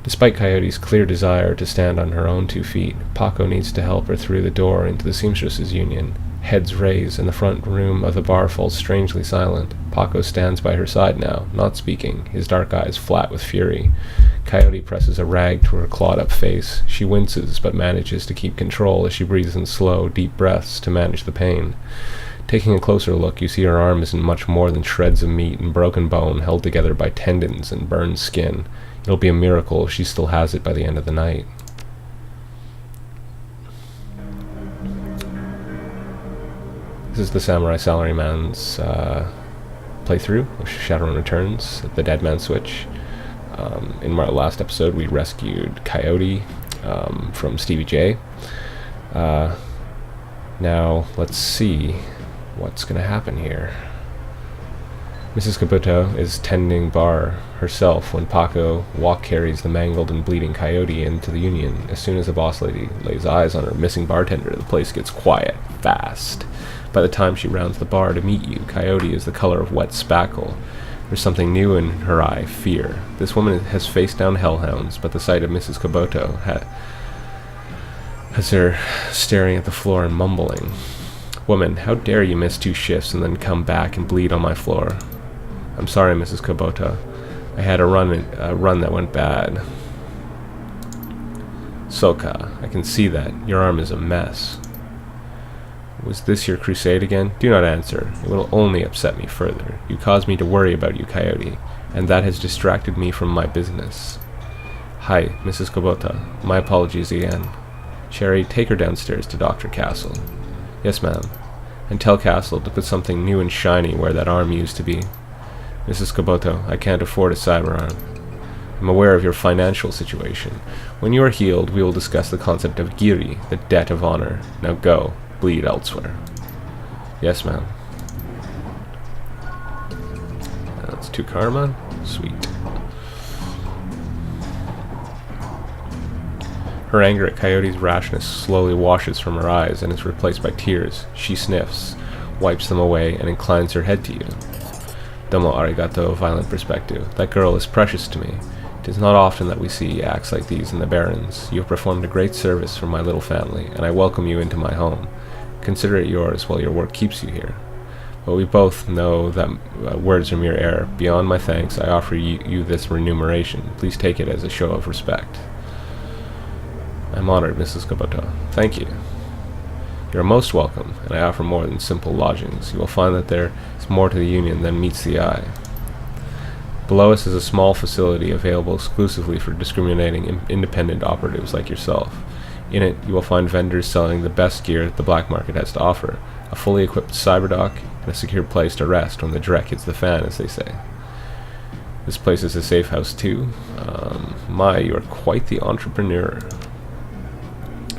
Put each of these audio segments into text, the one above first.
Despite Coyote's clear desire to stand on her own 2 feet, Paco needs to help her through the door into the seamstresses' union. Heads raise, and the front room of the bar falls strangely silent. Paco stands by her side now, not speaking, his dark eyes flat with fury. Coyote presses a rag to her clawed-up face. She winces, but manages to keep control as she breathes in slow, deep breaths to manage the pain. Taking a closer look, you see her arm isn't much more than shreds of meat and broken bone held together by tendons and burned skin. It'll be a miracle if she still has it by the end of the night. This is the Samurai Salaryman's playthrough of Shadowrun Returns, the Dead Man Switch. In my last episode, we rescued Coyote from Stevie J. Now, let's see what's going to happen here. Mrs. Kabuto is tending bar herself when Paco carries the mangled and bleeding Coyote into the union. As soon as the boss lady lays eyes on her missing bartender, the place gets quiet fast. By the time she rounds the bar to meet you, Coyote is the color of wet spackle. There's something new in her eye, fear. This woman has faced down hellhounds, but the sight of Mrs. Kabuto has her staring at the floor and mumbling. Woman, how dare you miss 2 shifts and then come back and bleed on my floor? I'm sorry, Mrs. Kabuto. I had a run that went bad. Soka, I can see that. Your arm is a mess. Was this your crusade again? Do not answer. It will only upset me further. You caused me to worry about you, Coyote, and that has distracted me from my business. Hi, Mrs. Kabuto. My apologies again. Cherry, take her downstairs to Dr. Castle. Yes, ma'am. And tell Castle to put something new and shiny where that arm used to be. Mrs. Kabuto, I can't afford a cyberarm. I'm aware of your financial situation. When you are healed, we will discuss the concept of giri, the debt of honor. Now go. Bleed elsewhere. Yes, ma'am. That's 2 karma. Sweet. Her anger at Coyote's rashness slowly washes from her eyes and is replaced by tears. She sniffs, wipes them away, and inclines her head to you. Domo arigato, violent perspective. That girl is precious to me. It is not often that we see acts like these in the Barrens. You have performed a great service for my little family, and I welcome you into my home. Consider it yours while your work keeps you here. But we both know that words are mere air. Beyond my thanks, I offer you this remuneration. Please take it as a show of respect. I'm honored, Mrs. Kabuto. Thank you. You are most welcome, and I offer more than simple lodgings. You will find that there is more to the union than meets the eye. Below us is a small facility available exclusively for discriminating independent operatives like yourself. In it, you will find vendors selling the best gear that the black market has to offer, a fully equipped cyberdock, and a secure place to rest when the dreck hits the fan, as they say. This place is a safe house too. You are quite the entrepreneur.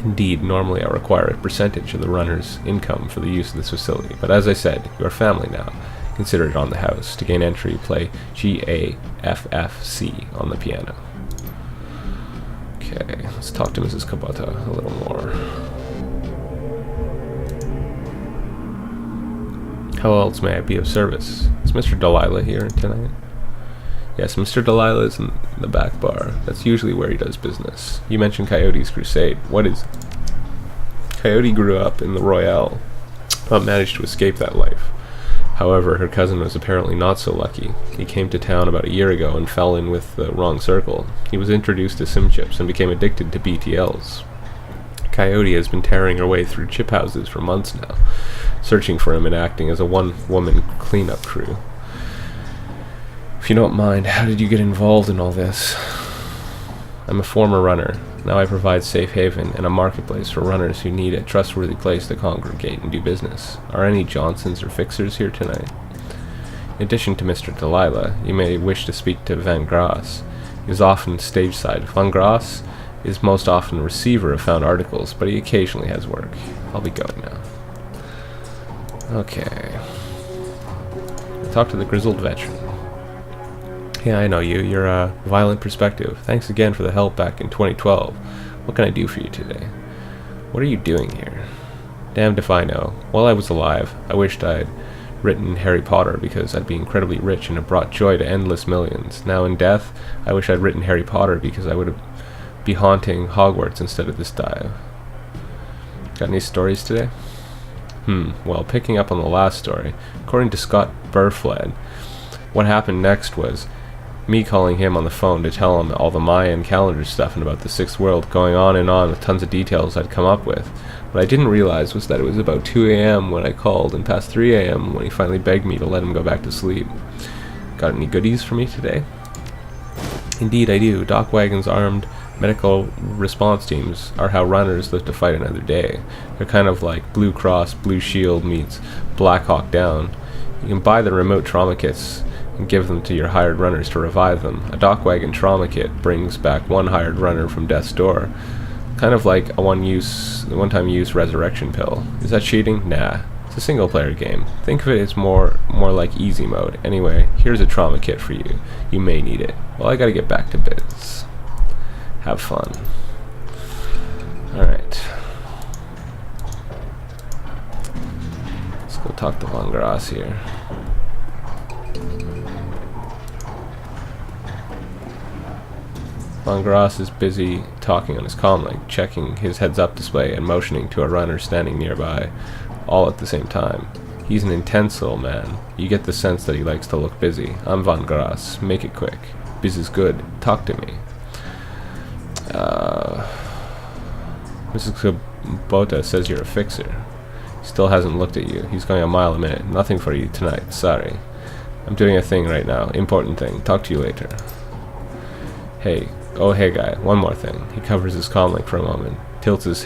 Indeed, normally I require a percentage of the runner's income for the use of this facility, but as I said, you are family now. Consider it on the house. To gain entry, play G-A-F-F-C on the piano. Okay, let's talk to Mrs. Kabuto a little more. How else may I be of service? Is Mr. Delilah here tonight? Yes, Mr. Delilah is in the back bar. That's usually where he does business. You mentioned Coyote's crusade. What is it? Coyote grew up in the Royale, but managed to escape that life. However, her cousin was apparently not so lucky. He came to town about a year ago and fell in with the wrong circle. He was introduced to sim chips and became addicted to BTLs. Coyote has been tearing her way through chip houses for months now, searching for him and acting as a one-woman cleanup crew. If you don't mind, how did you get involved in all this? I'm a former runner. Now I provide safe haven and a marketplace for runners who need a trustworthy place to congregate and do business. Are any Johnsons or Fixers here tonight? In addition to Mr. Delilah, you may wish to speak to Van Grass. He is often stage-side. Van Grass is most often a receiver of found articles, but he occasionally has work. I'll be going now. Okay. Talk to the grizzled veteran. Yeah, I know you. You're a violent perspective. Thanks again for the help back in 2012. What can I do for you today? What are you doing here? Damned if I know. While I was alive, I wished I'd written Harry Potter because I'd be incredibly rich and it brought joy to endless millions. Now in death, I wish I'd written Harry Potter because I would be haunting Hogwarts instead of this dive. Got any stories today? Well, picking up on the last story, according to Scott Burfled, what happened next was me calling him on the phone to tell him all the Mayan calendar stuff and about the sixth world, going on and on with tons of details I'd come up with. What I didn't realize was that it was about 2 a.m. when I called and past 3 a.m. when he finally begged me to let him go back to sleep. Got any goodies for me today? Indeed I do. Dock wagons, armed medical response teams are how runners live to fight another day. They're kind of like Blue Cross Blue Shield meets Black Hawk Down. You can buy the remote trauma kits and give them to your hired runners to revive them. A dock wagon trauma kit brings back one hired runner from death's door. Kind of like a one-time use resurrection pill. Is that cheating? Nah. It's a single-player game. Think of it as more like easy mode. Anyway, here's a trauma kit for you. You may need it. Well, I gotta get back to biz. Have fun. Alright. Let's go talk to Von Grass here. Von Grass is busy talking on his comlink, checking his heads-up display and motioning to a runner standing nearby, all at the same time. He's an intense little man. You get the sense that he likes to look busy. I'm Von Grass. Make it quick. Biz is good. Talk to me. Mrs. Kubota says you're a fixer. Still hasn't looked at you. He's going a mile a minute. Nothing for you tonight. Sorry. I'm doing a thing right now. Important thing. Talk to you later. Hey. Oh, hey guy. One more thing. He covers his comlink for a moment. Tilts his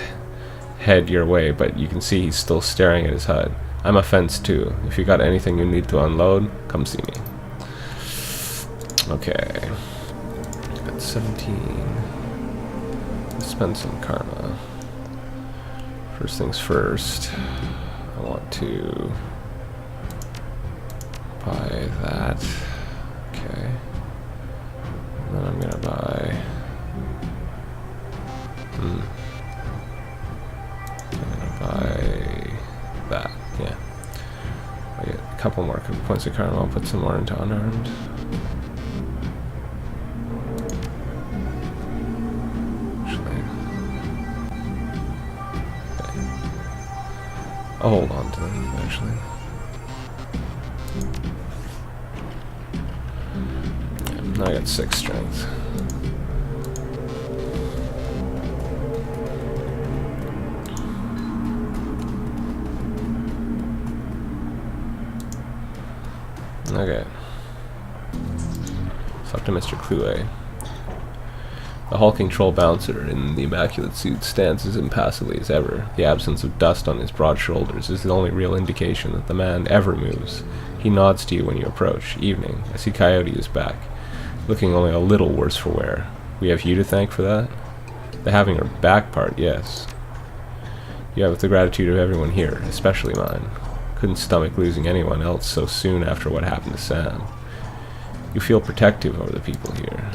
head your way, but you can see he's still staring at his HUD. I'm a fence too. If you got anything you need to unload, come see me. Okay. Got 17. Let's spend some karma. First things first. I want to buy that. Okay. And then I'm gonna buy. I'm gonna buy that. Yeah. I get a couple more points of karma. I'll put some more into unarmed. I'll hold on to them, actually. Yeah, now I got 6 strength. Okay. It's up to Mr. Clouet. The hulking troll bouncer in the immaculate suit stands as impassively as ever. The absence of dust on his broad shoulders is the only real indication that the man ever moves. He nods to you when you approach. Evening. I see Coyote is back, looking only a little worse for wear. We have you to thank for that? The having her back part, yes. You have the gratitude of everyone here, especially mine. Couldn't stomach losing anyone else so soon after what happened to Sam. You feel protective over the people here.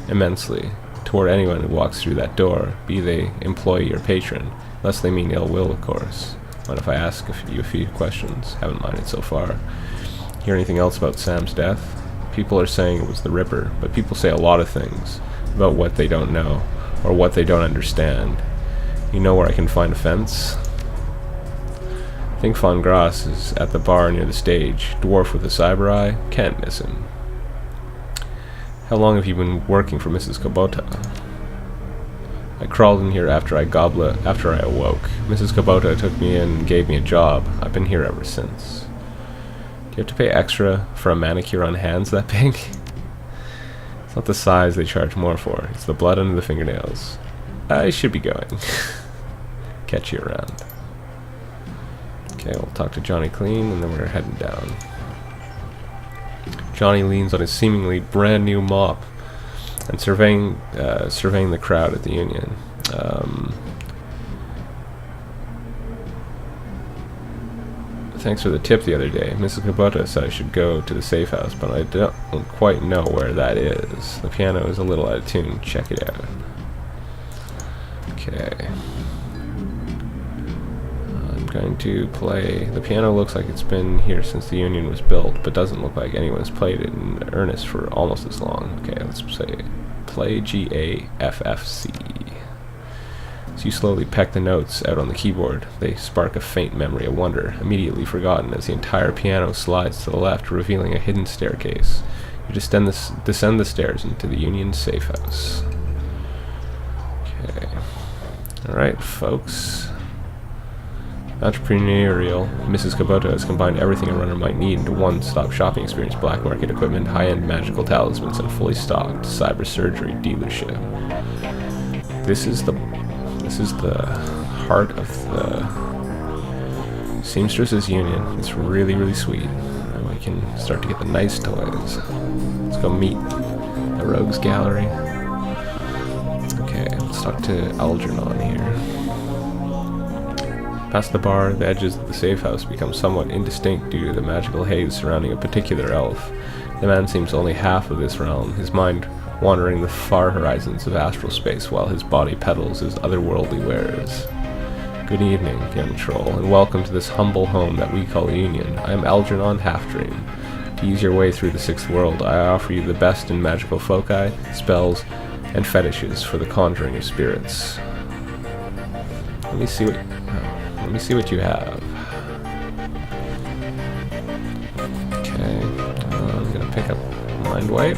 Immensely. Toward anyone who walks through that door, be they employee or patron, unless they mean ill will, of course. Mind if I ask you a few questions? Haven't minded so far. Hear anything else about Sam's death? People are saying it was the Ripper, but people say a lot of things about what they don't know, or what they don't understand. You know where I can find a fence? I think Von Grass is at the bar near the stage. Dwarf with a cyber eye? Can't miss him. How long have you been working for Mrs. Kubota? I crawled in here after I awoke. Mrs. Kubota took me in and gave me a job. I've been here ever since. Do you have to pay extra for a manicure on hands that big? It's not the size they charge more for. It's the blood under the fingernails. I should be going. Catch you around. Okay, we'll talk to Johnny Clean and then we're heading down. Johnny leans on his seemingly brand new mop and surveying the crowd at the Union. Thanks for the tip the other day. Mrs. Kubota said I should go to the safe house, but I don't quite know where that is. The piano is a little out of tune. Check it out. Okay. I'm going to play. The piano looks like it's been here since the Union was built, but doesn't look like anyone's played it in earnest for almost as long. Okay, let's say play G-A-F-F-C. So you slowly peck the notes out on the keyboard. They spark a faint memory of wonder, immediately forgotten as the entire piano slides to the left, revealing a hidden staircase. You descend the stairs into the Union safe house. Okay. Alright, folks. Entrepreneurial, Mrs. Kubota has combined everything a runner might need into one-stop shopping experience: black market equipment, high-end magical talismans, and fully stocked cyber surgery dealership. This is the heart of the Seamstress's Union. It's really, really sweet. And we can start to get the nice toys. Let's go meet the Rogues Gallery. Okay, let's talk to Algernon here. Past the bar, the edges of the safe house become somewhat indistinct due to the magical haze surrounding a particular elf. The man seems only half of this realm, his mind wandering the far horizons of astral space while his body peddles his otherworldly wares. Good evening, young troll, and welcome to this humble home that we call a Union. I am Algernon Halfdream. To ease your way through the sixth world, I offer you the best in magical foci, spells, and fetishes for the conjuring of spirits. Let me see what you have. Okay, I'm gonna pick up Mind Wipe.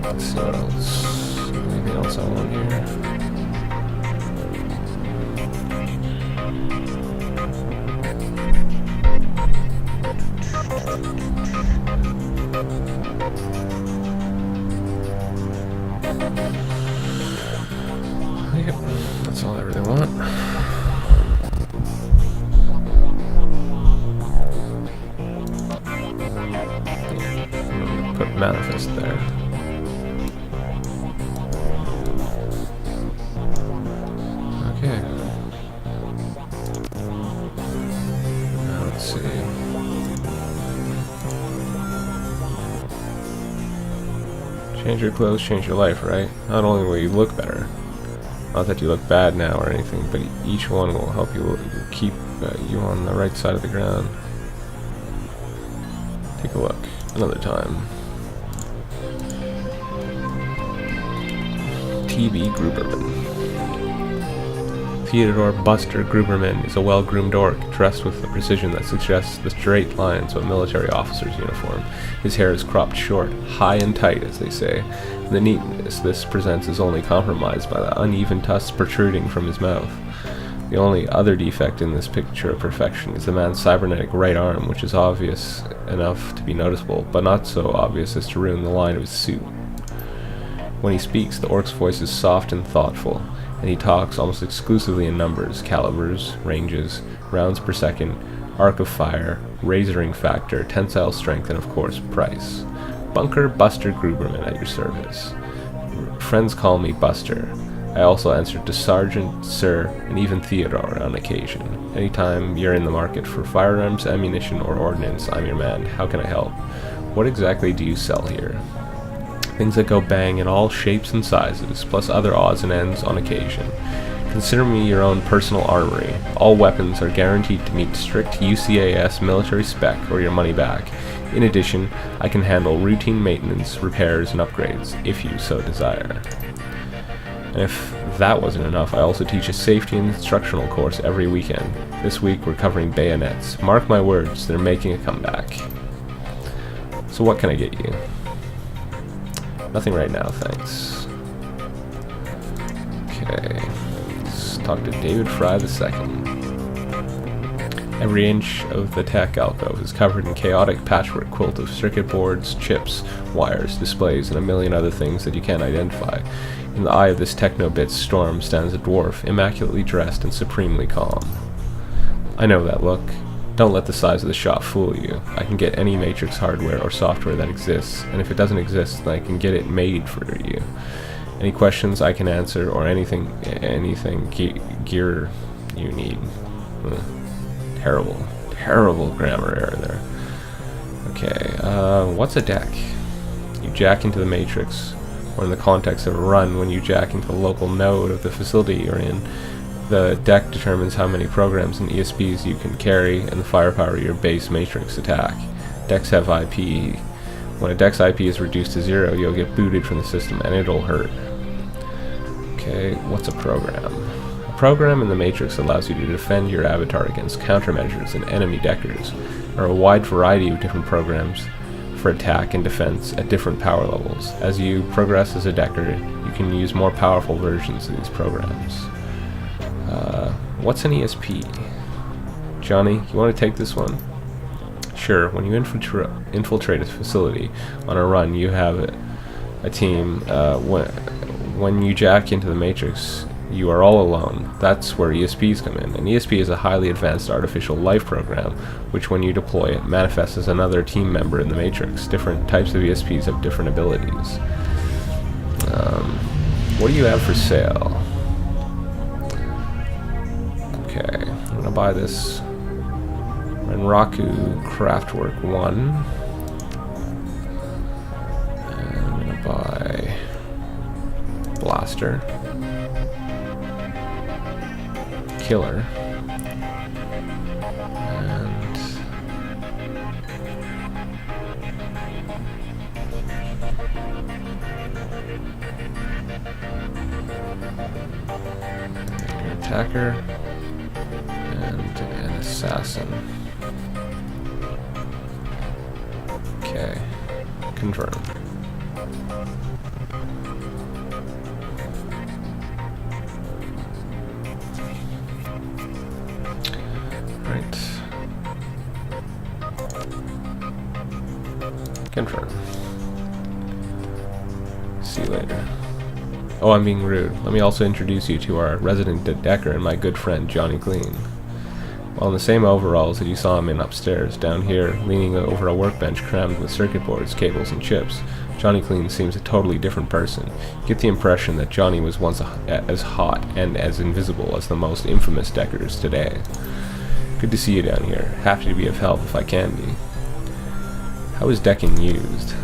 Let's see what else. Anything else I want here? Yep, that's all I really want. Put Manifest there. Okay. Now let's see. Change your clothes, change your life, right? Not only will you look better, not that you look bad now or anything, but each one will help you keep you on the right side of the ground. Take a look. Another time. T.B. Gruberman. Theodore Buster Gruberman is a well-groomed orc, dressed with a precision that suggests the straight lines of a military officer's uniform. His hair is cropped short, high and tight, as they say. The neatness this presents is only compromised by the uneven tusks protruding from his mouth. The only other defect in this picture of perfection is the man's cybernetic right arm, which is obvious enough to be noticeable, but not so obvious as to ruin the line of his suit. When he speaks, the orc's voice is soft and thoughtful, and he talks almost exclusively in numbers, calibers, ranges, rounds per second, arc of fire, razoring factor, tensile strength, and of course, price. Bunker Buster Gruberman at your service. Friends call me Buster. I also answer to Sergeant, Sir, and even Theodore on occasion. Anytime you're in the market for firearms, ammunition, or ordnance, I'm your man. How can I help? What exactly do you sell here? Things that go bang in all shapes and sizes, plus other odds and ends on occasion. Consider me your own personal armory. All weapons are guaranteed to meet strict UCAS military spec or your money back. In addition, I can handle routine maintenance, repairs, and upgrades, if you so desire. And if that wasn't enough, I also teach a safety and instructional course every weekend. This week we're covering bayonets. Mark my words, they're making a comeback. So what can I get you? Nothing right now, thanks. Okay, let's talk to David Fry II. Every inch of the tech alcove is covered in chaotic patchwork quilt of circuit boards, chips, wires, displays, and a million other things that you can't identify. In the eye of this techno-bit storm stands a dwarf, immaculately dressed and supremely calm. I know that look. Don't let the size of the shop fool you. I can get any Matrix hardware or software that exists, and if it doesn't exist, then I can get it made for you. Any questions I can answer, or anything gear you need. Terrible grammar error there. Okay, what's a deck? You jack into the Matrix, or in the context of a run, when you jack into the local node of the facility you're in, The deck determines how many programs and ESPs you can carry and the firepower of your base matrix attack. Decks have IP. When a deck's IP is reduced to 0, you'll get booted from the system and it'll hurt. Okay, what's a program? A program in the matrix allows you to defend your avatar against countermeasures and enemy deckers. There are a wide variety of different programs for attack and defense at different power levels. As you progress as a decker, you can use more powerful versions of these programs. What's an ESP? Johnny, you want to take this one? Sure, when you infiltrate a facility on a run, you have a team. When you jack into the Matrix, you are all alone. That's where ESPs come in. An ESP is a highly advanced artificial life program, which when you deploy it, manifests as another team member in the Matrix. Different types of ESPs have different abilities. What do you have for sale? Okay, I'm gonna buy this Renraku Craftwork 1. And I'm gonna buy Blaster, Killer, and an Attacker, and an Assassin. Okay, confirm. Right. Confirm. See you later. Oh, I'm being rude. Let me also introduce you to our resident decker and my good friend Johnny Clean. While in the same overalls that you saw him in upstairs, down here, leaning over a workbench crammed with circuit boards, cables, and chips, Johnny Clean seems a totally different person. You get the impression that Johnny was once as hot and as invisible as the most infamous deckers today. Good to see you down here. Happy to be of help if I can be. How is decking used?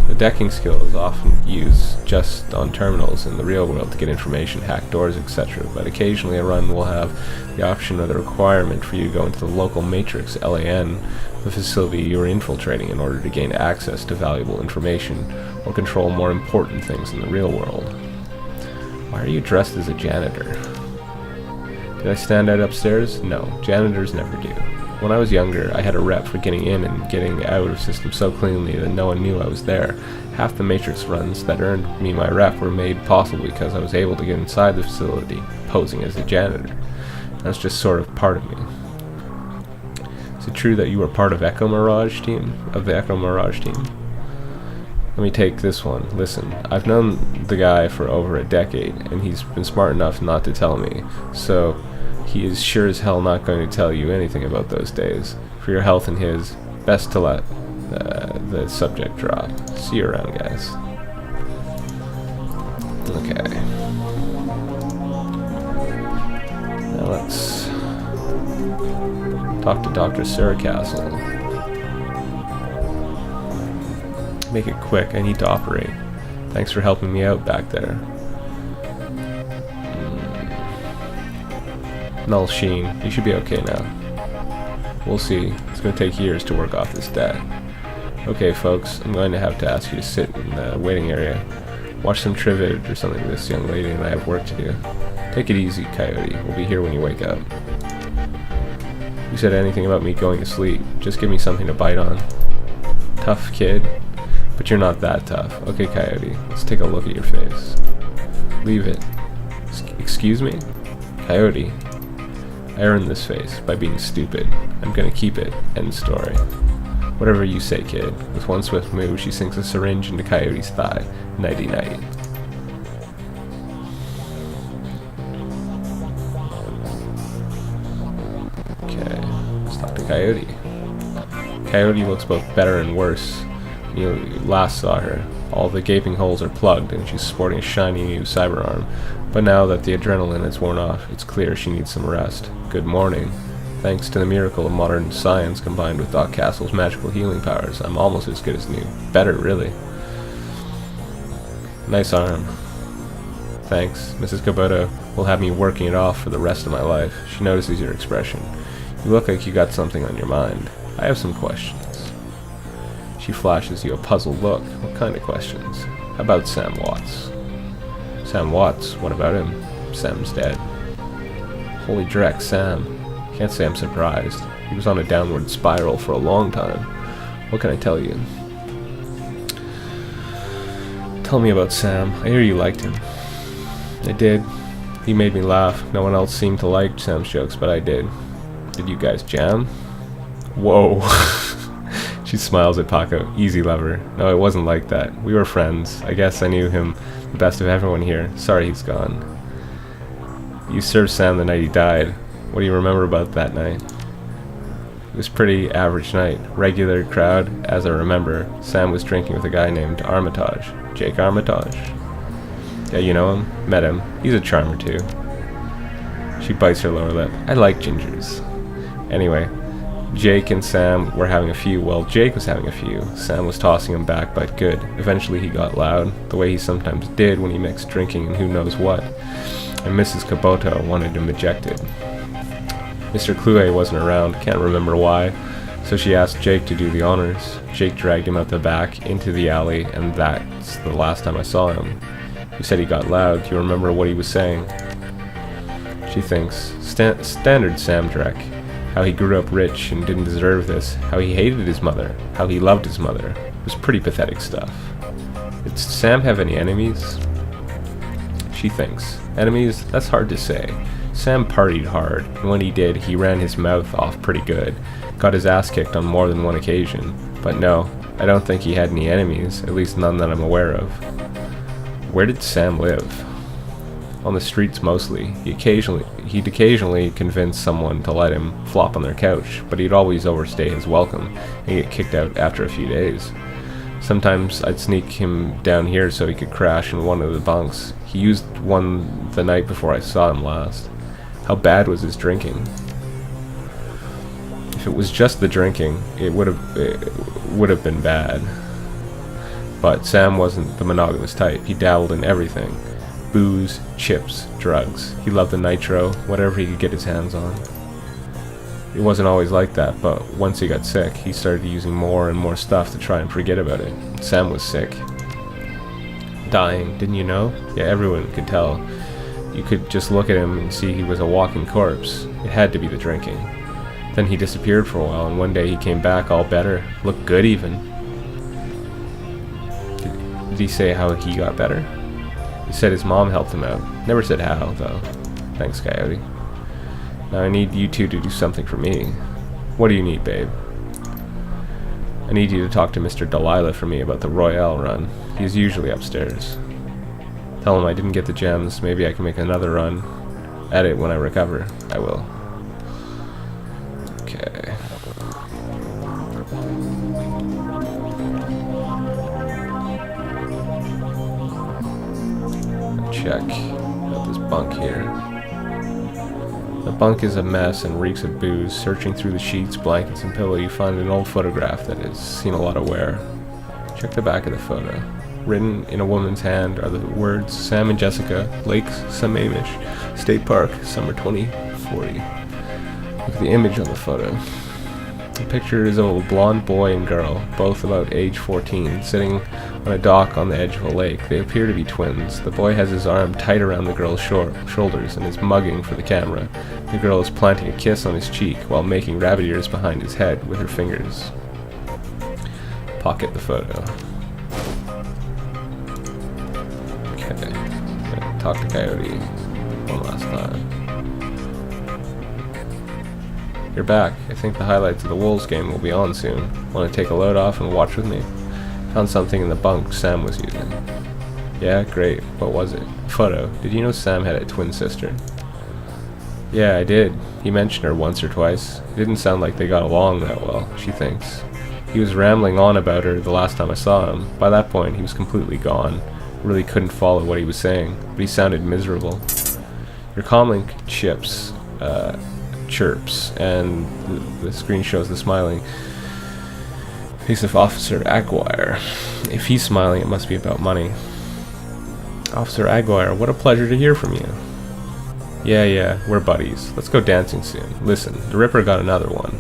The decking skill is often used just on terminals in the real world to get information, hack doors, etc., but occasionally a run will have the option or the requirement for you to go into the local matrix, LAN, the facility you are infiltrating in order to gain access to valuable information or control more important things in the real world. Why are you dressed as a janitor? Did I stand out upstairs? No, janitors never do. When I was younger, I had a rep for getting in and getting out of systems so cleanly that no one knew I was there. Half the Matrix runs that earned me my rep were made possible because I was able to get inside the facility, posing as a janitor. That's just sort of part of me. Is it true that you were part of the Echo Mirage team? Let me take this one. Listen, I've known the guy for over a decade, and he's been smart enough not to tell me, so he is sure as hell not going to tell you anything about those days. For your health and his, best to let the subject drop. See you around, guys. Okay. Now let's talk to Dr. Castle. Make it quick, I need to operate. Thanks for helping me out back there. Null Sheen, you should be okay now. We'll see. It's going to take years to work off this debt. Okay, folks, I'm going to have to ask you to sit in the waiting area. Watch some trivia or something with this young lady, and I have work to do. Take it easy, Coyote. We'll be here when you wake up. You said anything about me going to sleep. Just give me something to bite on. Tough kid. But you're not that tough. Okay, Coyote, let's take a look at your face. Leave it. Excuse me? Coyote. I earned this face by being stupid. I'm gonna keep it. End story. Whatever you say, kid. With one swift move, she sinks a syringe into Coyote's thigh. Nighty-night. Okay, let's talk to Coyote. Coyote looks both better and worse when you last saw her. All the gaping holes are plugged, and she's sporting a shiny new cyber arm. But now that the adrenaline has worn off, it's clear she needs some rest. Good morning. Thanks to the miracle of modern science combined with Doc Castle's magical healing powers, I'm almost as good as new. Better, really. Nice arm. Thanks. Mrs. Kubota will have me working it off for the rest of my life. She notices your expression. You look like you got something on your mind. I have some questions. She flashes you a puzzled look. What kind of questions? How about Sam Watts? Sam Watts? What about him? Sam's dead. Holy dreck, Sam. Can't say I'm surprised. He was on a downward spiral for a long time. What can I tell you? Tell me about Sam. I hear you liked him. I did. He made me laugh. No one else seemed to like Sam's jokes, but I did. Did you guys jam? Whoa. She smiles at Paco. Easy lover. No, it wasn't like that. We were friends. I guess I knew him the best of everyone here. Sorry he's gone. You served Sam the night he died. What do you remember about that night? It was a pretty average night. Regular crowd, as I remember. Sam was drinking with a guy named Armitage. Jake Armitage. Yeah, you know him? Met him. He's a charmer too. She bites her lower lip. I like gingers. Anyway, Jake and Sam were having a few. Well, Jake was having a few. Sam was tossing him back, but good. Eventually he got loud, the way he sometimes did when he mixed drinking and who knows what. And Mrs. Kubota wanted him ejected. Mr. Clue wasn't around, can't remember why, so she asked Jake to do the honors. Jake dragged him out the back, into the alley, and that's the last time I saw him. He said he got loud. Do you remember what he was saying? She thinks. Standard Sam Drek. How he grew up rich and didn't deserve this. How he hated his mother. How he loved his mother. It was pretty pathetic stuff. Did Sam have any enemies? She thinks. Enemies? That's hard to say. Sam partied hard, and when he did, he ran his mouth off pretty good. Got his ass kicked on more than one occasion. But no, I don't think he had any enemies, at least none that I'm aware of. Where did Sam live? On the streets mostly. He'd occasionally convince someone to let him flop on their couch, but he'd always overstay his welcome and get kicked out after a few days. Sometimes I'd sneak him down here so he could crash in one of the bunks. He used one the night before I saw him last. How bad was his drinking? If it was just the drinking, it would have been bad. But Sam wasn't the monogamous type. He dabbled in everything. Booze, chips, drugs. He loved the nitro, whatever he could get his hands on. It wasn't always like that, but once he got sick, he started using more and more stuff to try and forget about it. Sam was sick. Dying, didn't you know? Yeah, everyone could tell. You could just look at him and see he was a walking corpse. It had to be the drinking. Then he disappeared for a while, and one day he came back all better. Looked good even. Did he say how he got better? He said his mom helped him out. Never said how, though. Thanks, Coyote. Now I need you two to do something for me. What do you need, babe? I need you to talk to Mr. Delilah for me about the Royale run. He's usually upstairs. Tell him I didn't get the gems. Maybe I can make another run at it when I recover. I will. Okay. Check out this bunk here. The bunk is a mess and reeks of booze. Searching through the sheets, blankets, and pillow, you find an old photograph that has seen a lot of wear. Check the back of the photo. Written in a woman's hand are the words, Sam and Jessica, Lakes, Sammamish, State Park, Summer 2040. Look at the image on the photo. The picture is of a blonde boy and girl, both about age 14, sitting on a dock on the edge of a lake. They appear to be twins. The boy has his arm tight around the girl's shoulders and is mugging for the camera. The girl is planting a kiss on his cheek while making rabbit ears behind his head with her fingers. Pocket the photo. Okay. Gonna talk to Coyote one last time. You're back. I think the highlights of the Wolves game will be on soon. Want to take a load off and watch with me? Found something in the bunk Sam was using. Yeah, great. What was it? A photo. Did you know Sam had a twin sister? Yeah, I did. He mentioned her once or twice. It didn't sound like they got along that well, she thinks. He was rambling on about her the last time I saw him. By that point, he was completely gone. Really couldn't follow what he was saying, but he sounded miserable. Your comlink chirps, and the screen shows the smiling face of Officer Aguirre. If he's smiling, it must be about money. Officer Aguirre, what a pleasure to hear from you. Yeah, we're buddies. Let's go dancing soon. Listen, the Ripper got another one.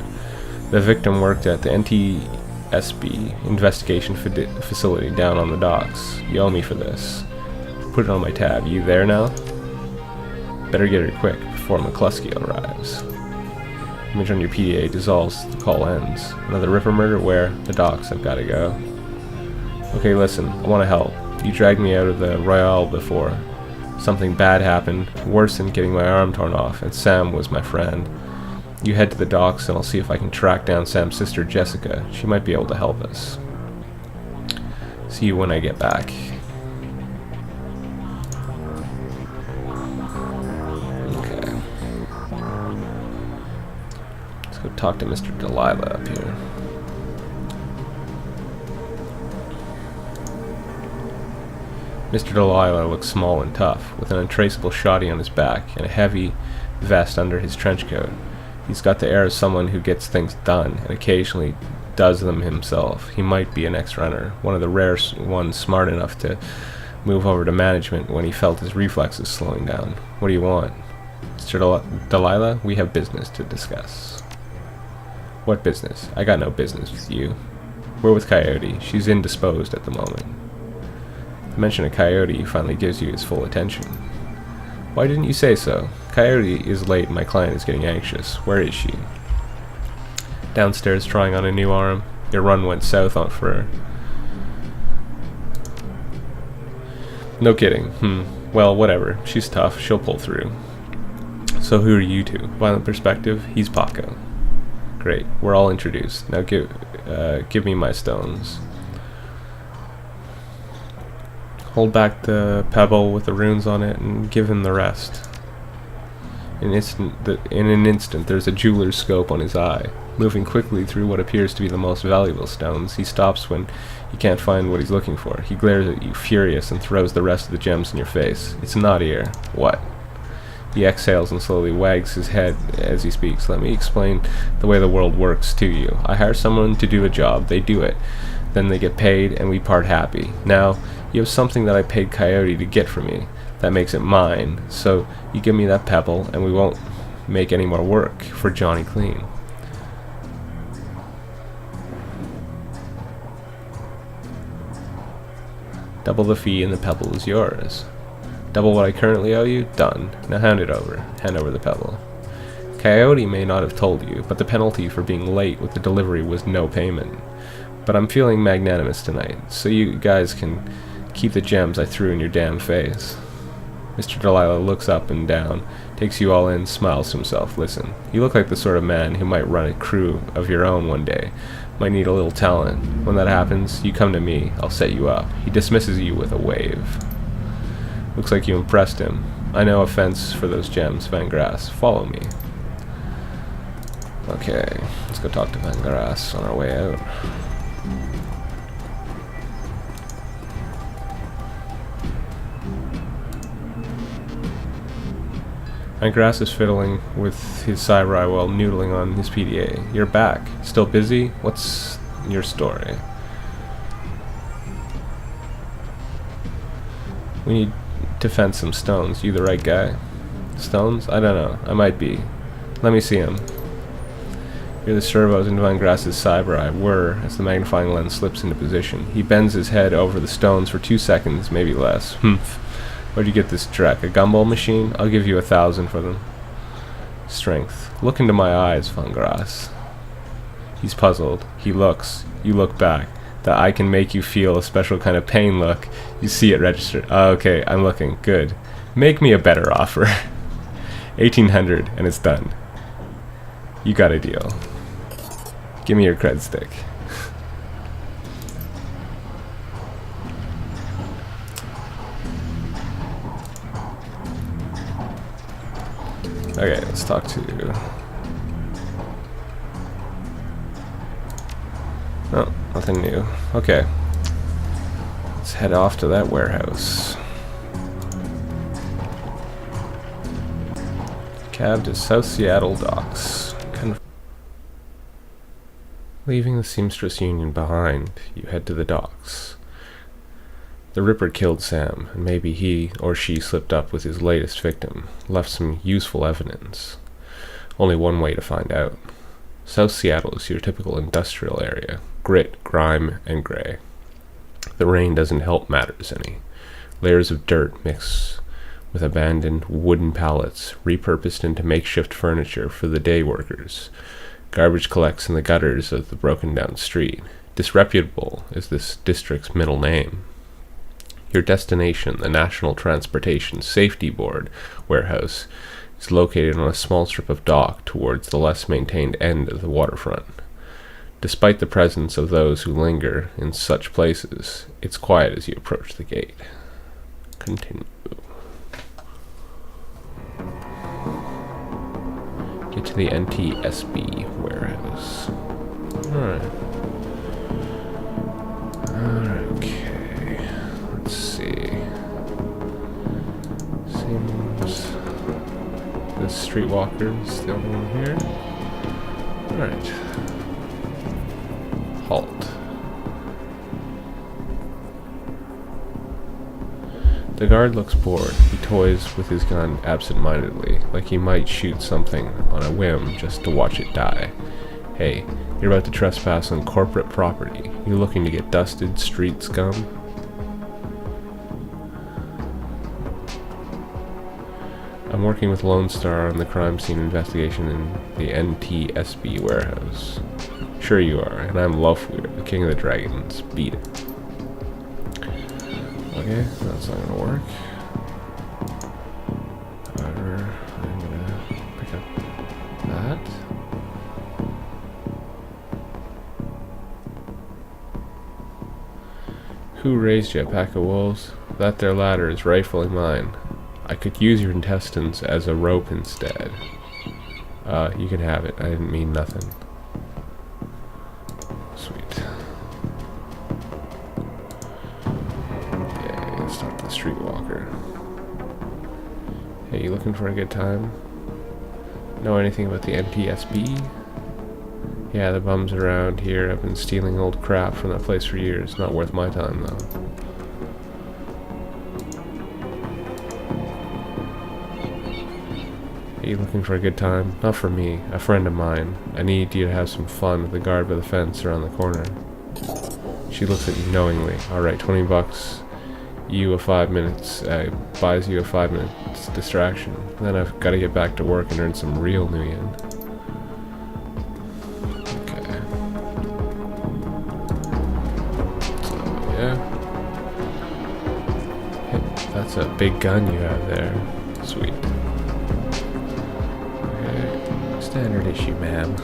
The victim worked at the NTSB investigation facility down on the docks. You owe me for this. Put it on my tab. You there now? Better get it quick before McCluskey arrives. Image on your PDA dissolves. The call ends. Another Ripper murder? Where? The docks. I've got to go. Okay, listen. I want to help. You dragged me out of the Royale before. Something bad happened, worse than getting my arm torn off, and Sam was my friend. You head to the docks and I'll see if I can track down Sam's sister Jessica. She might be able to help us. See you when I get back. Okay. Let's go talk to Mr. Delilah up here. Mr. Delilah looks small and tough, with an untraceable shoddy on his back and a heavy vest under his trench coat. He's got the air of someone who gets things done, and occasionally does them himself. He might be an ex-runner, one of the rare ones smart enough to move over to management when he felt his reflexes slowing down. What do you want? Mr. Delilah, we have business to discuss. What business? I got no business with you. We're with Coyote. She's indisposed at the moment. The mention of Coyote finally gives you his full attention. Why didn't you say so? Coyote is late and my client is getting anxious. Where is she? Downstairs trying on a new arm. Your run went south on for her. No kidding. Well, whatever. She's tough. She'll pull through. So who are you two? Violent Perspective? He's Paco. Great. We're all introduced. Now give me my stones. Hold back the pebble with the runes on it and give him the rest. In an instant, there's a jeweler's scope on his eye. Moving quickly through what appears to be the most valuable stones, he stops when he can't find what he's looking for. He glares at you, furious, and throws the rest of the gems in your face. It's not here. What? He exhales and slowly wags his head as he speaks. Let me explain the way the world works to you. I hire someone to do a job. They do it. Then they get paid, and we part happy. Now, you have something that I paid Coyote to get for me. That makes it mine. So you give me that pebble, and we won't make any more work for Johnny Clean. Double the fee, and the pebble is yours. Double what I currently owe you? Done. Now hand it over. Hand over the pebble. Coyote may not have told you, but the penalty for being late with the delivery was no payment. But I'm feeling magnanimous tonight, so you guys can keep the gems I threw in your damn face. Mr. Delilah looks up and down, takes you all in, smiles to himself. Listen, you look like the sort of man who might run a crew of your own one day. Might need a little talent. When that happens, you come to me. I'll set you up. He dismisses you with a wave. Looks like you impressed him. I no offense for those gems, Van Grass. Follow me. Okay, let's go talk to Van Grass on our way out. Van Grass is fiddling with his Samurai while noodling on his PDA. You're back. Still busy? What's your story? We need to fence some stones. You the right guy? Stones? I don't know. I might be. Let me see him. Hear the servos in Van Grass's Samurai whir as the magnifying lens slips into position. He bends his head over the stones for 2 seconds, maybe less. Where'd you get this Trek? A gumball machine? I'll give you 1,000 for them. Strength. Look into my eyes, Van Grass. He's puzzled. He looks. You look back. That I can make you feel a special kind of pain look. You see it registered. Okay, I'm looking. Good. Make me a better offer. 1,800 and it's done. You got a deal. Give me your cred stick. Okay, let's talk to... Oh, nothing new. Okay. Let's head off to that warehouse. Cab to South Seattle docks. Leaving the Seamstress Union behind, you head to the docks. The Ripper killed Sam, and maybe he or she slipped up with his latest victim, left some useful evidence. Only one way to find out. South Seattle is your typical industrial area. Grit, grime, and gray. The rain doesn't help matters any. Layers of dirt mix with abandoned wooden pallets, repurposed into makeshift furniture for the day workers. Garbage collects in the gutters of the broken-down street. Disreputable is this district's middle name. Your destination, the National Transportation Safety Board warehouse, is located on a small strip of dock towards the less maintained end of the waterfront. Despite the presence of those who linger in such places, it's quiet as you approach the gate. Continue. Get to the NTSB warehouse. Alright. Okay. Let's see. Seems the streetwalker's the only one here. Alright. Halt. The guard looks bored. He toys with his gun absent-mindedly, like he might shoot something on a whim just to watch it die. Hey, you're about to trespass on corporate property. You looking to get dusted, street scum? I'm working with Lone Star on the crime scene investigation in the NTSB warehouse. Sure you are, and I'm Lufweir, the king of the dragons. Beat it. Okay, that's not gonna work. However, I'm gonna pick up that. Who raised you, a pack of wolves? That there ladder is rightfully mine. I could use your intestines as a rope instead. You can have it. I didn't mean nothing. Sweet. Yeah, let's talk to the streetwalker. Hey, you looking for a good time? Know anything about the NTSB? Yeah, the bums around here have been stealing old crap from that place for years. Not worth my time, though. Are you looking for a good time? Not for me, a friend of mine. I need you to have some fun with the guard by the fence around the corner. She looks at you knowingly. Alright, $20. You a 5 minutes, buys you a 5 minutes distraction. Then I've got to get back to work and earn some real new yen. Okay. So, yeah. Hey, that's a big gun you have there. Sweet. Standard issue, ma'am.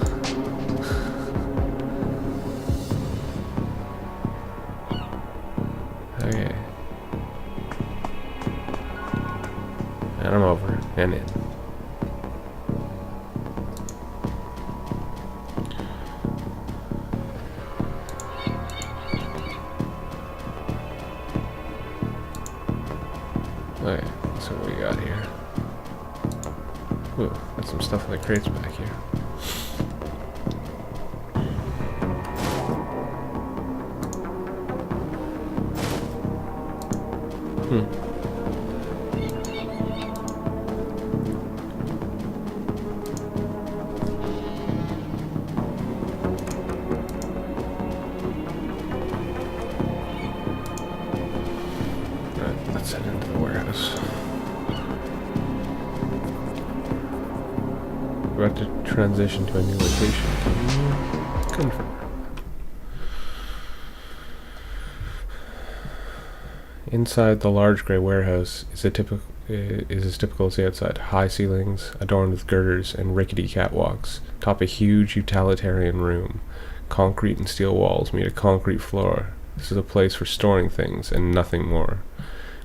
Okay. And I'm over and in. Okay, so what we got here? Ooh, got some stuff in the crates back here. Alright, let's head into the warehouse. We're about to transition to a new location. Can you confirm? Inside the large gray warehouse is as typical as the outside. High ceilings, adorned with girders and rickety catwalks, top a huge utilitarian room. Concrete and steel walls meet a concrete floor. This is a place for storing things and nothing more.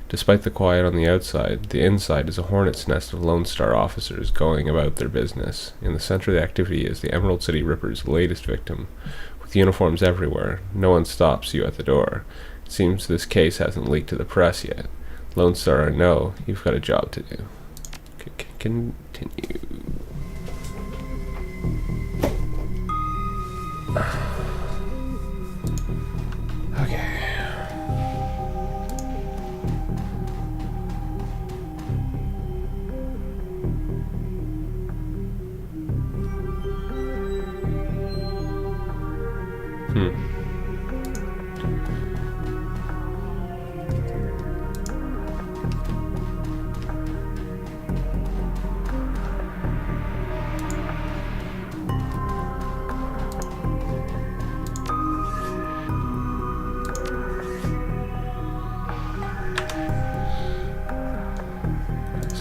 Despite the quiet on the outside, the inside is a hornet's nest of Lone Star officers going about their business. In the center of the activity is the Emerald City Ripper's latest victim. With uniforms everywhere, no one stops you at the door. It seems this case hasn't leaked to the press yet. Lone Star or no, you've got a job to do. Continue. Okay.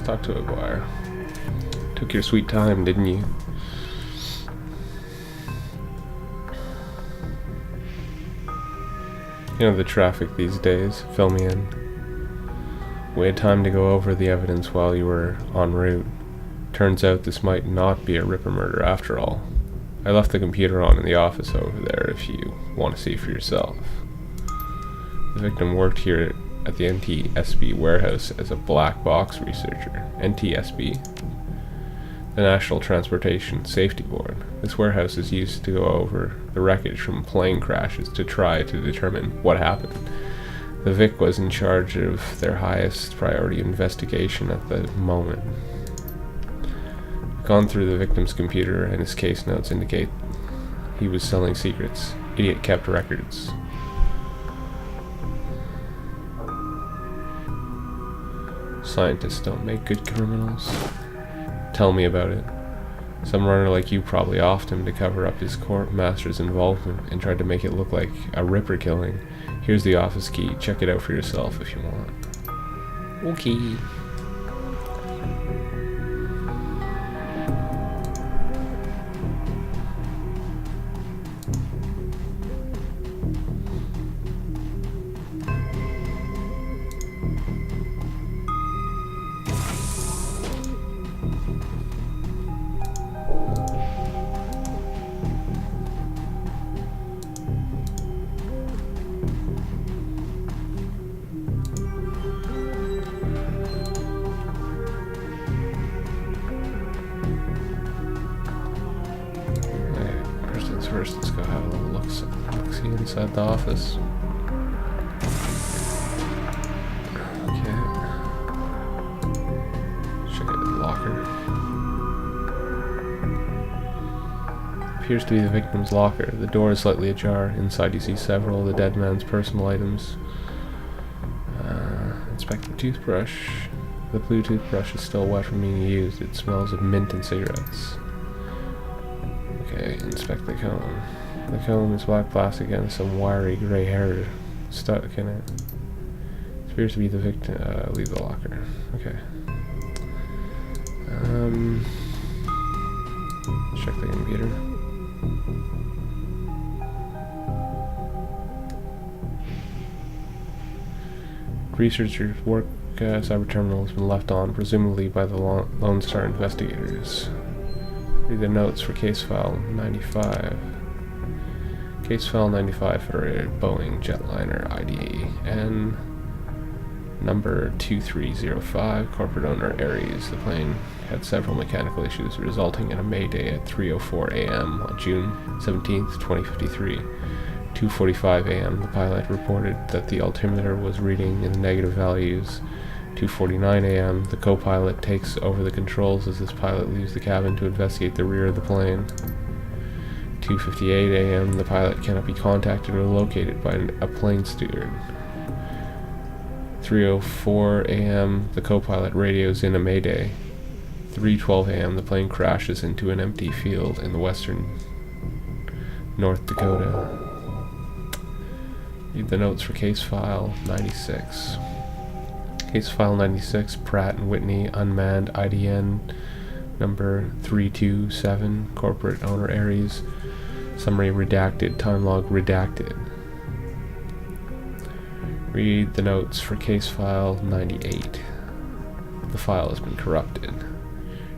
talk to Aguirre. Took your sweet time, didn't you? You know the traffic these days. Fill me in. We had time to go over the evidence while you were en route. Turns out this might not be a Ripper murder after all. I left the computer on in the office over there if you want to see for yourself. The victim worked here at the NTSB warehouse as a black box researcher. NTSB? The National Transportation Safety Board. This warehouse is used to go over the wreckage from plane crashes to try to determine what happened. The Vic was in charge of their highest priority investigation at the moment. Gone through the victim's computer and his case notes indicate he was selling secrets. Idiot kept records. Scientists don't make good criminals. Tell me about it. Some runner like you probably offed him to cover up his court master's involvement and tried to make it look like a Ripper killing. Here's the office key. Check it out for yourself if you want. Okay. First, let's go have a little look-see inside the office. Okay. Check out the locker. Appears to be the victim's locker. The door is slightly ajar. Inside you see several of the dead man's personal items. Inspect the toothbrush. The blue toothbrush is still wet from being used. It smells of mint and cigarettes. Okay, inspect the comb. The comb is black plastic and some wiry gray hair stuck in it. It appears to be the victim. Leave the locker. Okay. Check the computer. Researchers' work cyber terminal has been left on, presumably by the Lone Star investigators. Read the notes for case file 95. Case file 95 for a Boeing jetliner ID N number 2305, corporate owner Aries. The plane had several mechanical issues resulting in a mayday at 3:04 a.m. on June 17th, 2053. 2:45 a.m. the pilot reported that the altimeter was reading in the negative values. 2:49 a.m. the co-pilot takes over the controls as this pilot leaves the cabin to investigate the rear of the plane. 2:58 a.m. the pilot cannot be contacted or located by a plane steward. 3:04 a.m. the co-pilot radios in a mayday. 3:12 a.m. the plane crashes into an empty field in the western North Dakota. Read the notes for case file 96. Case file 96, Pratt and Whitney, unmanned, IDN number 327, corporate owner Aries, summary redacted, time log redacted. Read the notes for case file 98. The file has been corrupted.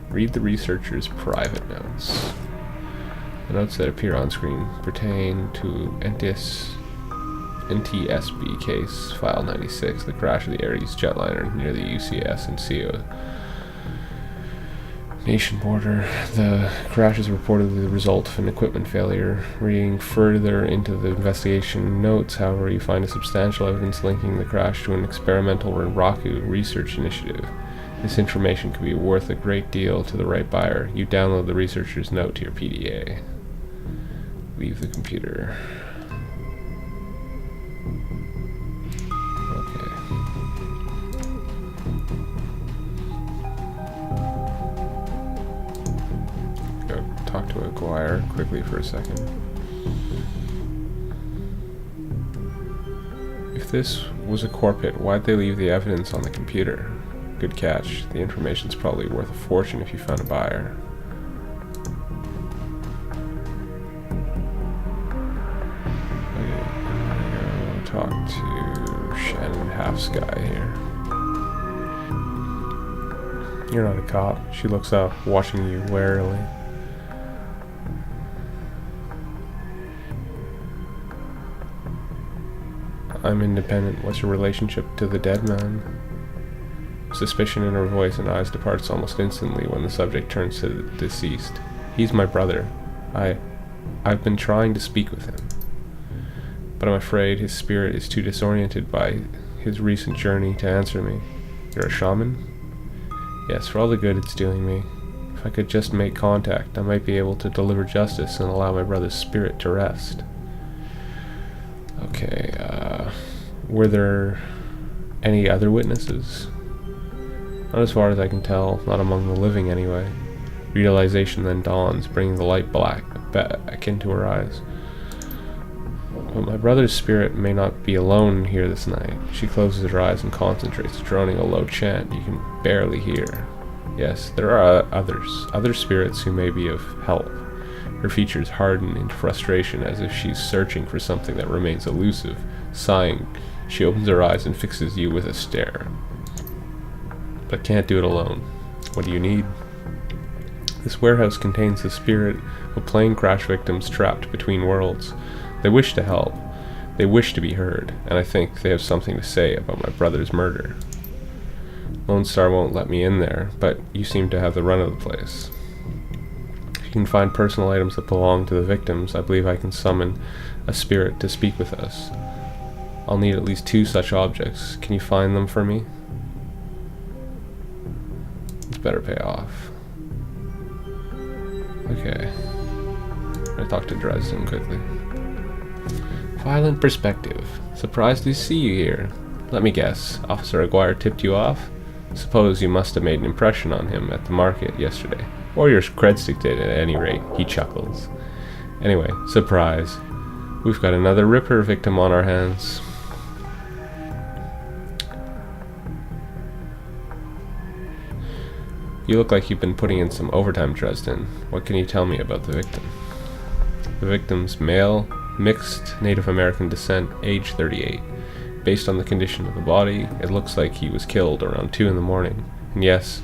Read the researcher's private notes. The notes that appear on screen pertain to NTSB case file 96, the crash of the Aries jetliner near the UCS and CO nation border. The crash is reportedly the result of an equipment failure. Reading further into the investigation notes, however, you find a substantial evidence linking the crash to an experimental Renraku research initiative. This information could be worth a great deal to the right buyer. You download the researcher's note to your PDA. Leave the computer. Talk to Aguirre quickly for a second. If this was a core pit, why'd they leave the evidence on the computer? Good catch. The information's probably worth a fortune if you found a buyer. Okay, I'm gonna go talk to Shannon Half-Sky here. You're not a cop. She looks up, watching you warily. I'm independent. What's your relationship to the dead man? Suspicion in her voice and eyes departs almost instantly when the subject turns to the deceased. He's my brother. I've been trying to speak with him, but I'm afraid his spirit is too disoriented by his recent journey to answer me. You're a shaman? Yes, for all the good it's doing me. If I could just make contact, I might be able to deliver justice and allow my brother's spirit to rest. Okay, were there any other witnesses? Not as far as I can tell, not among the living anyway. Realization then dawns, bringing the light back into her eyes. But my brother's spirit may not be alone here this night. She closes her eyes and concentrates, droning a low chant you can barely hear. Yes, there are other spirits who may be of help. Her features harden into frustration as if she's searching for something that remains elusive. Sighing, she opens her eyes and fixes you with a stare. But can't do it alone. What do you need? This warehouse contains the spirit of plane crash victims trapped between worlds. They wish to help. They wish to be heard, and I think they have something to say about my brother's murder. Lone Star won't let me in there, but you seem to have the run of the place. If you can find personal items that belong to the victims, I believe I can summon a spirit to speak with us. I'll need at least 2 such objects. Can you find them for me? It's better pay off. Okay. I talk to Dresden quickly. Violent perspective. Surprised to see you here. Let me guess. Officer Aguirre tipped you off? Suppose you must have made an impression on him at the market yesterday. Or your cred did at any rate. He chuckles. Anyway, surprise. We've got another Ripper victim on our hands. You look like you've been putting in some overtime, Dresden. What can you tell me about the victim? The victim's male, mixed Native American descent, age 38. Based on the condition of the body, it looks like he was killed around 2 in the morning. And yes,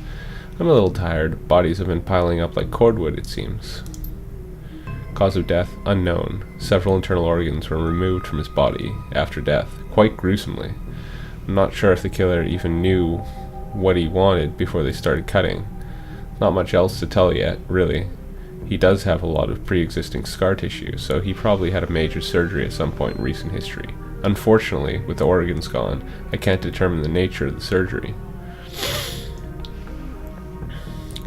I'm a little tired. Bodies have been piling up like cordwood, it seems. Cause of death, unknown. Several internal organs were removed from his body after death, quite gruesomely. I'm not sure if the killer even knew what he wanted before they started cutting. Not much else to tell yet, really. He does have a lot of pre-existing scar tissue, so he probably had a major surgery at some point in recent history. Unfortunately, with the organs gone, I can't determine the nature of the surgery.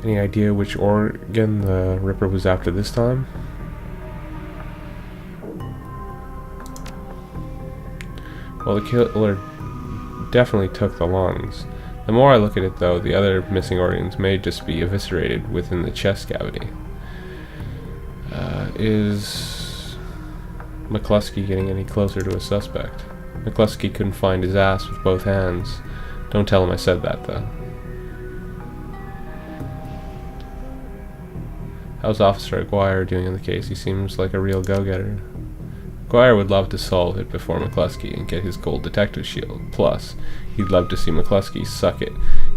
Any idea which organ the Ripper was after this time? Well, the killer definitely took the lungs. The more I look at it, though, the other missing organs may just be eviscerated within the chest cavity. Is McCluskey getting any closer to a suspect? McCluskey couldn't find his ass with both hands. Don't tell him I said that, though. How's Officer Aguirre doing in the case? He seems like a real go-getter. Aguirre would love to solve it before McCluskey and get his gold detective shield. Plus, he'd love to see McCluskey suck it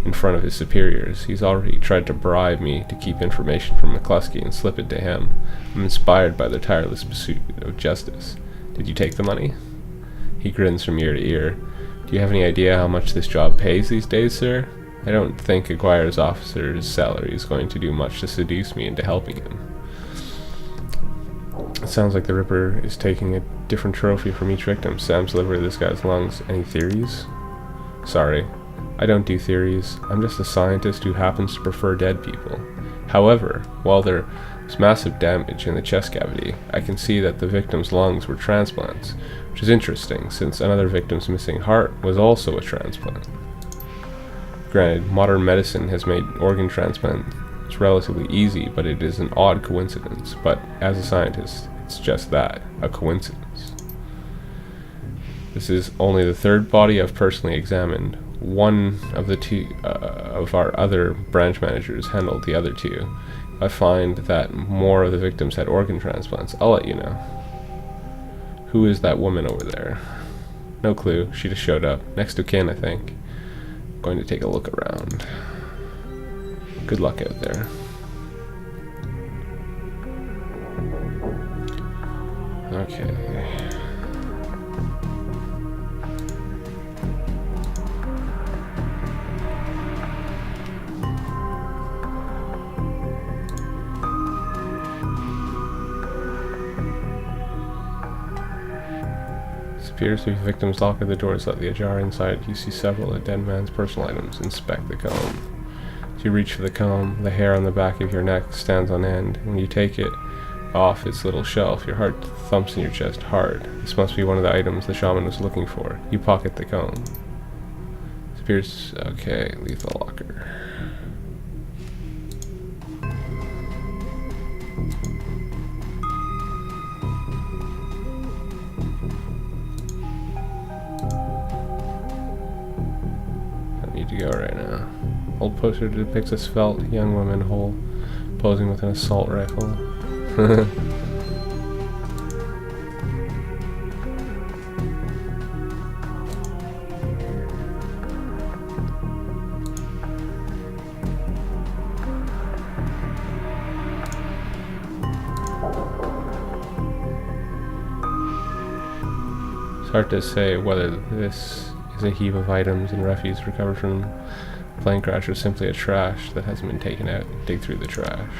in front of his superiors. He's already tried to bribe me to keep information from McCluskey and slip it to him. I'm inspired by their tireless pursuit of justice. Did you take the money? He grins from ear to ear. Do you have any idea how much this job pays these days, sir? I don't think Aguirre's officer's salary is going to do much to seduce me into helping him. It sounds like the Ripper is taking a different trophy from each victim. Sam's liver, this guy's lungs. Any theories? Sorry, I don't do theories. I'm just a scientist who happens to prefer dead people. However, while there was massive damage in the chest cavity, I can see that the victim's lungs were transplants, which is interesting since another victim's missing heart was also a transplant. Granted, modern medicine has made organ transplants relatively easy, but it is an odd coincidence. But as a scientist, it's just that, a coincidence. This is only the 3rd body I've personally examined. one of the two of our other branch managers handled the other two. If I find that more of the victims had organ transplants, I'll let you know. Who is that woman over there? No clue. She just showed up. Next to kin, I think. Going to take a look around. Good luck out there. Okay. Appears to be victims lock the door slightly ajar. Inside, you see several of the dead man's personal items. Inspect the comb. As you reach for the comb, the hair on the back of your neck stands on end. When you take it off its little shelf, your heart thumps in your chest hard. This must be one of the items the shaman was looking for. You pocket the comb. It appears... okay, lethal locker. To go right now. Old poster depicts a svelte young woman whole posing with an assault rifle. It's hard to say whether this is a heap of items and refuse recovered from the plane crash or simply a trash that hasn't been taken out. Dig through the trash.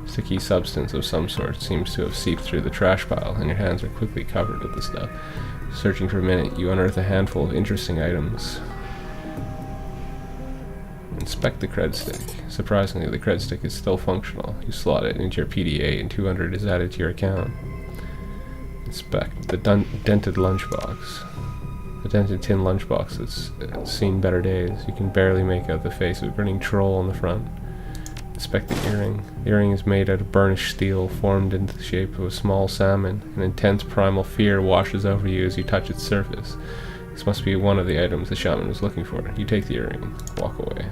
Sticky substance of some sort seems to have seeped through the trash pile, and your hands are quickly covered with the stuff. Searching for a minute, you unearth a handful of interesting items. Inspect the cred stick. Surprisingly, the cred stick is still functional. You slot it into your PDA and 200 is added to your account. Inspect the dented lunchbox. The dented tin lunchbox that's seen better days. You can barely make out the face of a grinning troll on the front. Inspect the earring. The earring is made out of burnished steel, formed into the shape of a small salmon. An intense primal fear washes over you as you touch its surface. This must be one of the items the shaman was looking for. You take the earring, walk away.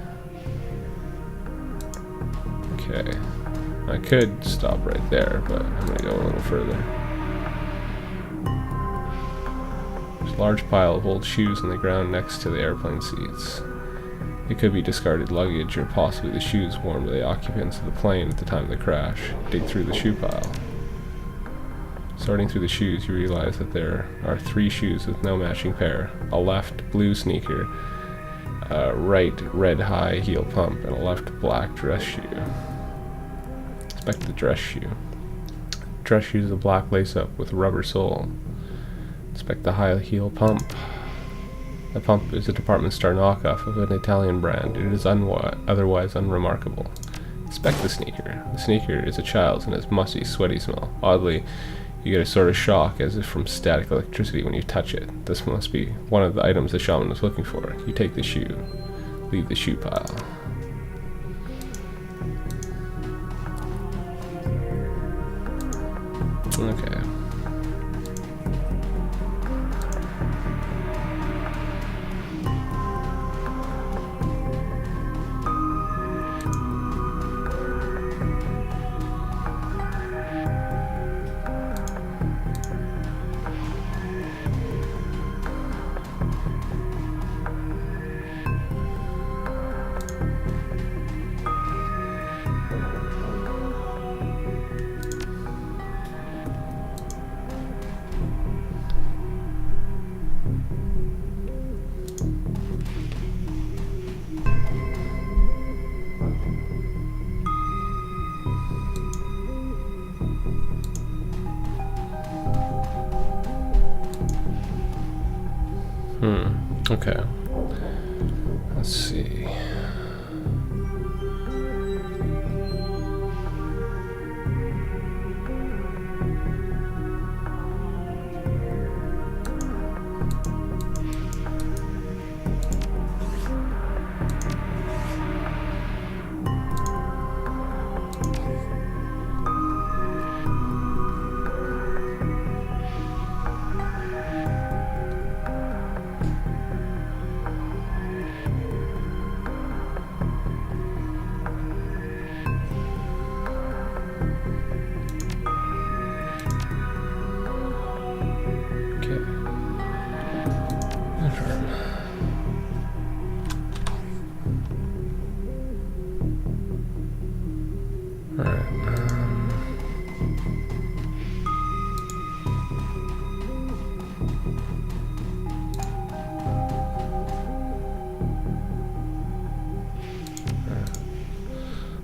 Okay. I could stop right there, but I'm gonna go a little further. There's a large pile of old shoes on the ground next to the airplane seats. It could be discarded luggage or possibly the shoes worn by the occupants of the plane at the time of the crash. Dig through the shoe pile. Sorting through the shoes, you realize that there are 3 shoes with no matching pair. A left blue sneaker, a right red high heel pump, and a left black dress shoe. Inspect the dress shoe. Dress shoe is a black lace-up with a rubber sole. Inspect the high heel pump. The pump is a department store knockoff of an Italian brand. It is otherwise unremarkable. Inspect the sneaker. The sneaker is a child's and has musty, sweaty smell. Oddly, you get a sort of shock as if from static electricity when you touch it. This must be one of the items the shaman was looking for. You take the shoe. Leave the shoe pile. Okay. Alright,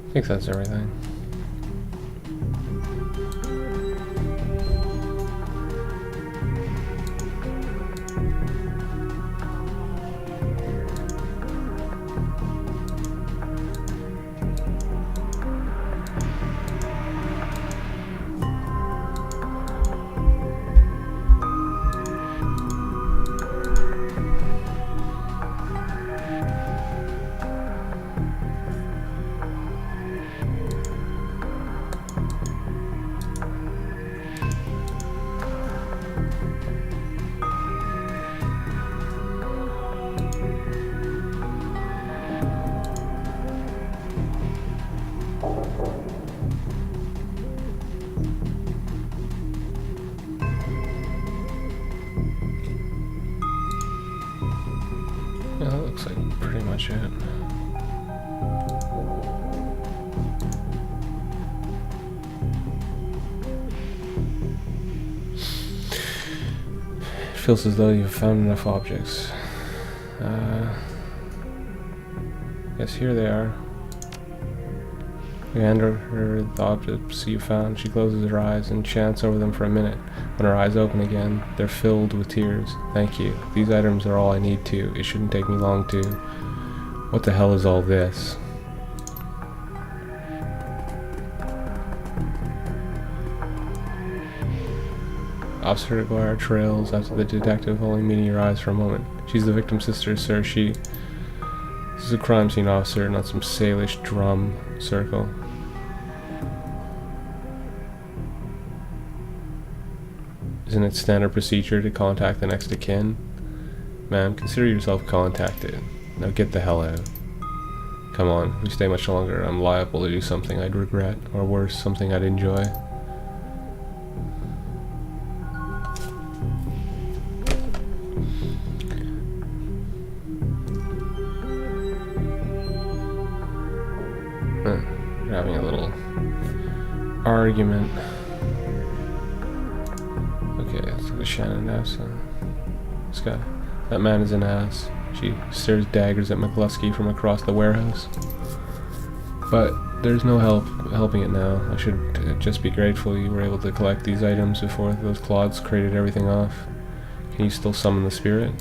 I think that's everything. Yeah, that looks like pretty much it. It feels as though you've found enough objects. Yes, here they are. You hand her the objects you found. She closes her eyes and chants over them for a minute. When her eyes open again, they're filled with tears. Thank you. These items are all I need to. It shouldn't take me long to. What the hell is all this? Officer Aguirre trails after the detective, only meeting your eyes for a moment. She's the victim's sister, sir. This is a crime scene officer, not some Salish drum circle. Isn't it standard procedure to contact the next of kin? Ma'am, consider yourself contacted. Now get the hell out. Come on, if we stay much longer, I'm liable to do something I'd regret, or worse, something I'd enjoy. We're having a little argument. Okay, let's look at Shannon now. This guy. That man is an ass. She stares daggers at McCluskey from across the warehouse. But there's no helping it now. I should just be grateful you were able to collect these items before those clods crated everything off. Can you still summon the spirit?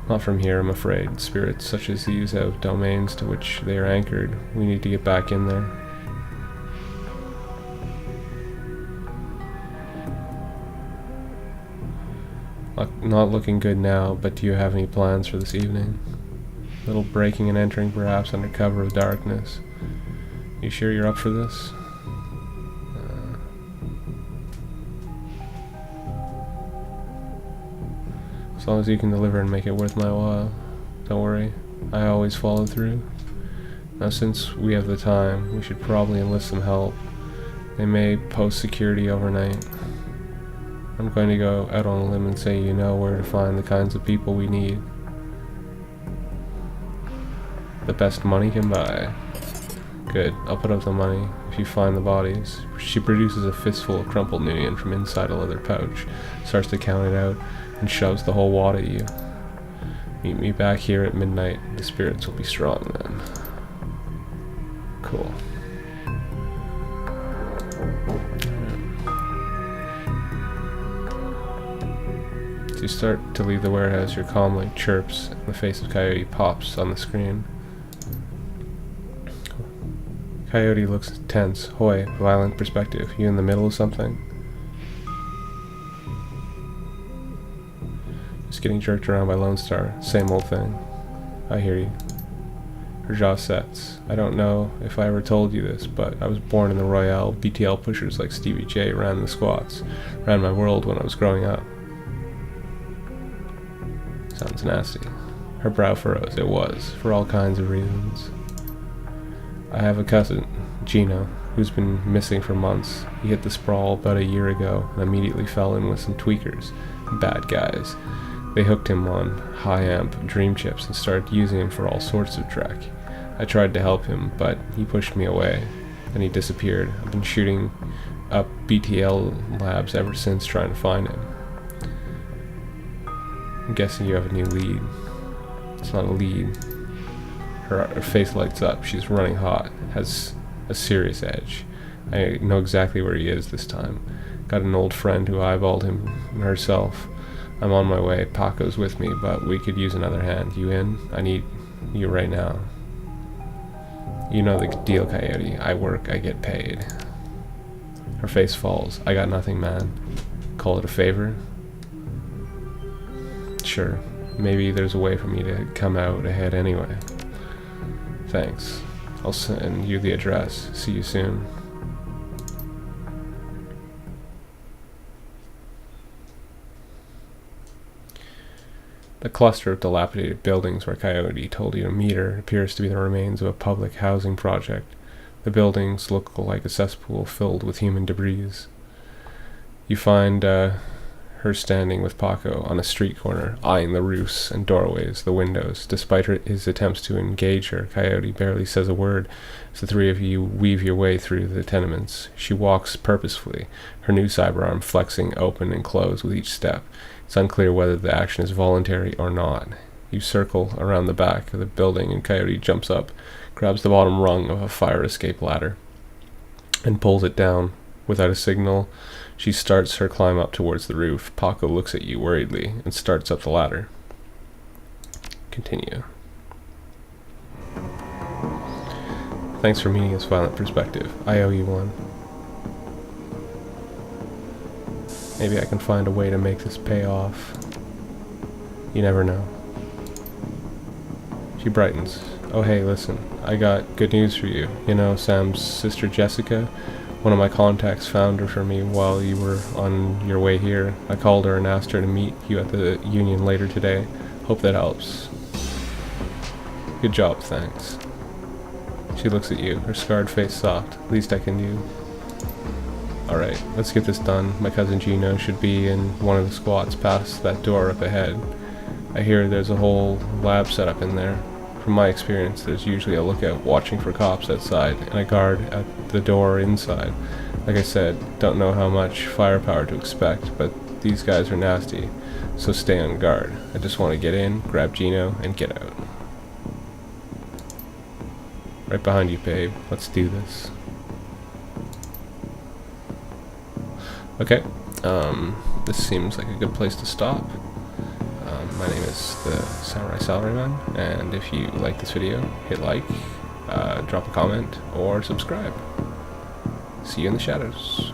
Not from here, I'm afraid. Spirits such as these have domains to which they are anchored. We need to get back in there. Not looking good now, but do you have any plans for this evening? A little breaking and entering, perhaps under cover of darkness. You sure you're up for this? As long as you can deliver and make it worth my while. Don't worry, I always follow through. Now since we have the time, we should probably enlist some help. They may post security overnight. I'm going to go out on a limb and say you know where to find the kinds of people we need. The best money can buy. Good, I'll put up the money if you find the bodies. She produces a fistful of crumpled Nudian from inside a leather pouch, starts to count it out, and shoves the whole wad at you. Meet me back here at midnight. The spirits will be strong then. Cool. As you start to leave the warehouse, your calmly chirps, and the face of Coyote pops on the screen. Coyote looks tense. Hoy, violent perspective. You in the middle of something? Just getting jerked around by Lone Star. Same old thing. I hear you. Her jaw sets. I don't know if I ever told you this, but I was born in the Royale. BTL pushers like Stevie J ran the squats. Ran my world when I was growing up. Sounds nasty. Her brow furrows. It was, for all kinds of reasons. I have a cousin, Gino, who's been missing for months. He hit the sprawl about a year ago and immediately fell in with some tweakers. Bad guys. They hooked him on high-amp dream chips and started using him for all sorts of track. I tried to help him, but he pushed me away. Then he disappeared. I've been shooting up BTL labs ever since trying to find him. I'm guessing you have a new lead. It's not a lead. Her face lights up. She's running hot. Has a serious edge. I know exactly where he is this time. Got an old friend who eyeballed him herself. I'm on my way. Paco's with me, but we could use another hand. You in? I need you right now. You know the deal, Coyote. I work, I get paid. Her face falls. I got nothing, man. Call it a favor? Sure. Maybe there's a way for me to come out ahead anyway. Thanks. I'll send you the address. See you soon. The cluster of dilapidated buildings where Coyote told you to meet her appears to be the remains of a public housing project. The buildings look like a cesspool filled with human debris. You find her standing with Paco on a street corner, eyeing the roofs and doorways, the windows. Despite his attempts to engage her, Coyote barely says a word as the three of you weave your way through the tenements. She walks purposefully, her new cyberarm flexing open and close with each step. It's unclear whether the action is voluntary or not. You circle around the back of the building and Coyote jumps up, grabs the bottom rung of a fire escape ladder, and pulls it down. Without a signal, she starts her climb up towards the roof. Paco looks at you worriedly and starts up the ladder. Continue. Thanks for meeting us, Violent Perspective. I owe you one. Maybe I can find a way to make this pay off. You never know. She brightens. Oh hey, listen, I got good news for you. You know Sam's sister Jessica? One of my contacts found her for me while you were on your way here. I called her and asked her to meet you at the Union later today. Hope that helps. Good job, thanks. She looks at you, her scarred face soft. Least I can do. Alright, let's get this done. My cousin Gino should be in one of the squats past that door up ahead. I hear there's a whole lab set up in there. From my experience, there's usually a lookout watching for cops outside and a guard at the door inside. Like I said, don't know how much firepower to expect, but these guys are nasty, so stay on guard. I just want to get in, grab Gino, and get out. Right behind you, babe. Let's do this. Okay, this seems like a good place to stop. My name is the Samurai Salaryman, and if you like this video, hit like, drop a comment, or subscribe. See you in the shadows.